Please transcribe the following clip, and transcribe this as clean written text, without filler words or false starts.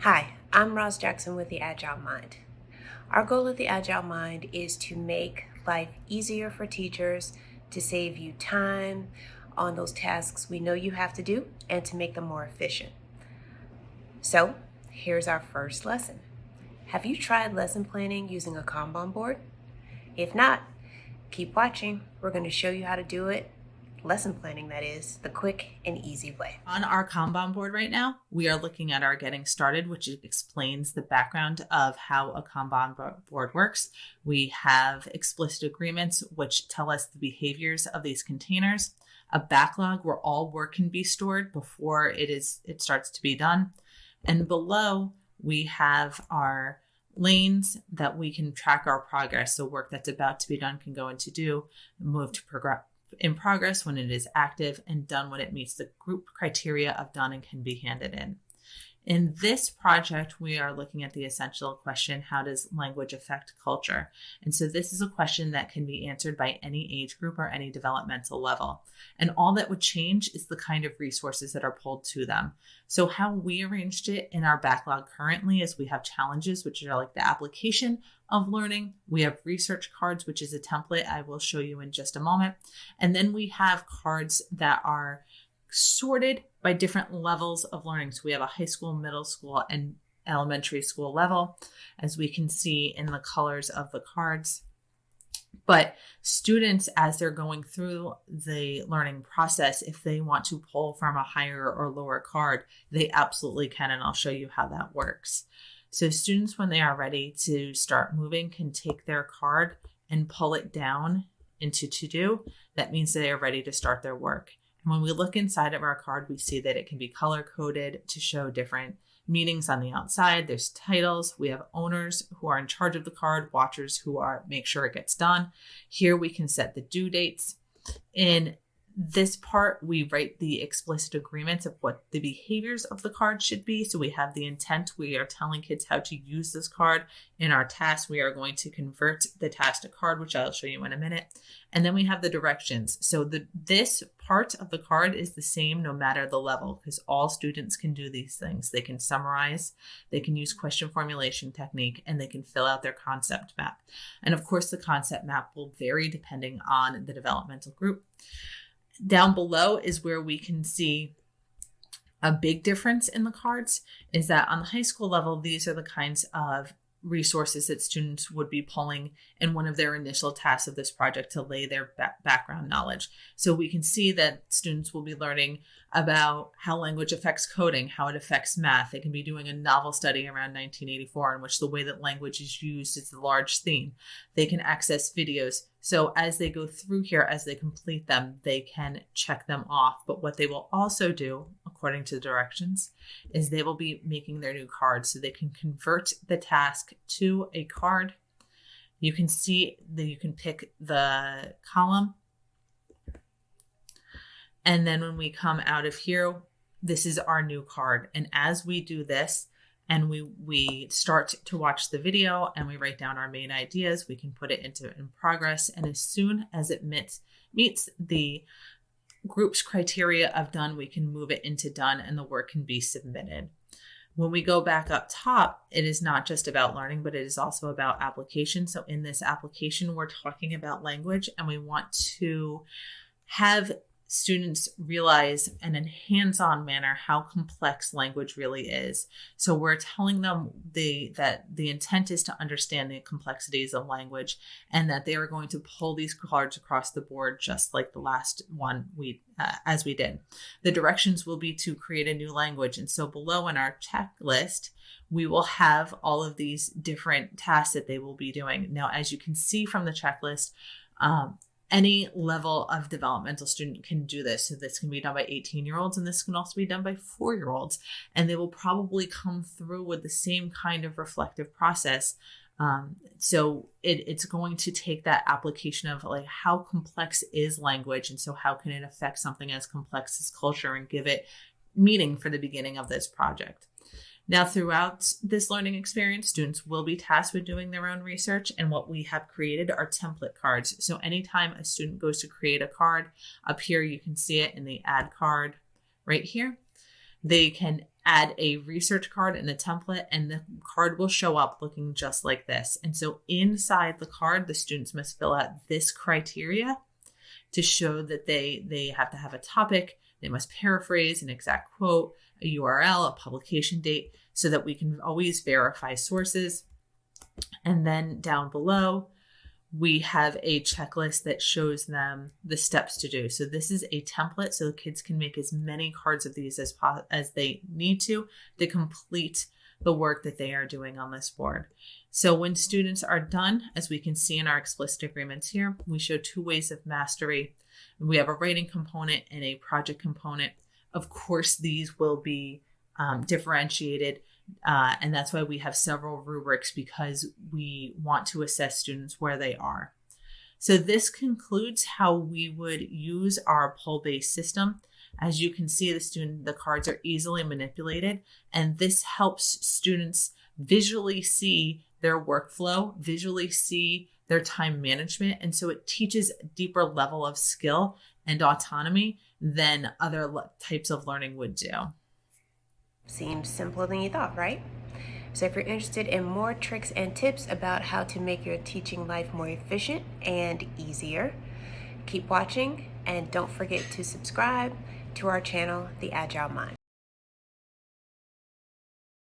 Hi, I'm Roz Jackson with the Agile Mind. Our goal at the Agile Mind is to make life easier for teachers, to save you time on those tasks we know you have to do, and to make them more efficient. So, here's our first lesson. Have you tried lesson planning using a Kanban board? If not, keep watching. We're going to show you how to do it. Lesson planning, that is, the quick and easy way. On our Kanban board right now, we are looking at our getting started, which explains the background of how a Kanban board works. We have explicit agreements, which tell us the behaviors of these containers, a backlog where all work can be stored before it starts to be done. And below, we have our lanes that we can track our progress. So work that's about to be done can go into do, move to in progress when it is active, and done when it meets the group criteria of done and can be handed in. In this project, we are looking at the essential question, how does language affect culture? And so this is a question that can be answered by any age group or any developmental level. And all that would change is the kind of resources that are pulled to them. So how we arranged it in our backlog currently is we have challenges, which are like the application of learning. We have research cards, which is a template I will show you in just a moment. And then we have cards that are sorted by different levels of learning. So we have a high school, middle school, and elementary school level, as we can see in the colors of the cards. But students, as they're going through the learning process, if they want to pull from a higher or lower card, they absolutely can, and I'll show you how that works. So students, when they are ready to start moving, can take their card and pull it down into to-do. That means they are ready to start their work. And when we look inside of our card, we see that it can be color-coded to show different meanings on the outside. There's titles. We have owners who are in charge of the card, watchers who make sure it gets done. Here we can set the due dates. In this part, we write the explicit agreements of what the behaviors of the card should be. So we have the intent. We are telling kids how to use this card. In our task, we are going to convert the task to card, which I'll show you in a minute. And then we have the directions. So this part of the card is the same no matter the level, because all students can do these things. They can summarize, they can use question formulation technique, and they can fill out their concept map. And of course, the concept map will vary depending on the developmental group. Down below is where we can see a big difference in the cards, is that on the high school level, these are the kinds of resources that students would be pulling in one of their initial tasks of this project to lay their background knowledge. So we can see that students will be learning about how language affects coding, how it affects math. They can be doing a novel study around 1984 in which the way that language is used is a large theme. They can access videos. So as they go through here, as they complete them, they can check them off. But what they will also do, according to the directions, is they will be making their new cards so they can convert the task to a card. You can see that you can pick the column. And then when we come out of here, this is our new card. And as we do this, and we start to watch the video and we write down our main ideas, we can put it in progress. And as soon as it meets the group's criteria of done, we can move it into done and the work can be submitted. When we go back up top, it is not just about learning, but it is also about application. So in this application, we're talking about language, and we want to have students realize in a hands-on manner how complex language really is. So we're telling them that the intent is to understand the complexities of language, and that they are going to pull these cards across the board just like the last one as we did. The directions will be to create a new language. And so below in our checklist, we will have all of these different tasks that they will be doing. Now, as you can see from the checklist, any level of developmental student can do this. So this can be done by 18-year-olds, and this can also be done by 4-year-olds. And they will probably come through with the same kind of reflective process. So it's going to take that application of like, how complex is language? And so how can it affect something as complex as culture, and give it meaning for the beginning of this project? Now, throughout this learning experience, students will be tasked with doing their own research, and what we have created are template cards. So anytime a student goes to create a card, up here you can see it in the add card right here. They can add a research card and a template, and the card will show up looking just like this. And so inside the card, the students must fill out this criteria to show that they have to have a topic, they must paraphrase an exact quote, a URL, a publication date, so that we can always verify sources. And then down below, we have a checklist that shows them the steps to do. So this is a template so the kids can make as many cards of these as they need to complete the work that they are doing on this board. So when students are done, as we can see in our explicit agreements here, we show 2 ways of mastery. We have a writing component and a project component. Of course, these will be differentiated. And that's why we have several rubrics, because we want to assess students where they are. So this concludes how we would use our poll-based system. As you can see, the cards are easily manipulated, and this helps students visually see their workflow, visually see their time management. And so it teaches a deeper level of skill and autonomy than other types of learning would do. Seems simpler than you thought, right? So if you're interested in more tricks and tips about how to make your teaching life more efficient and easier, keep watching, and don't forget to subscribe to our channel, The Agile Mind.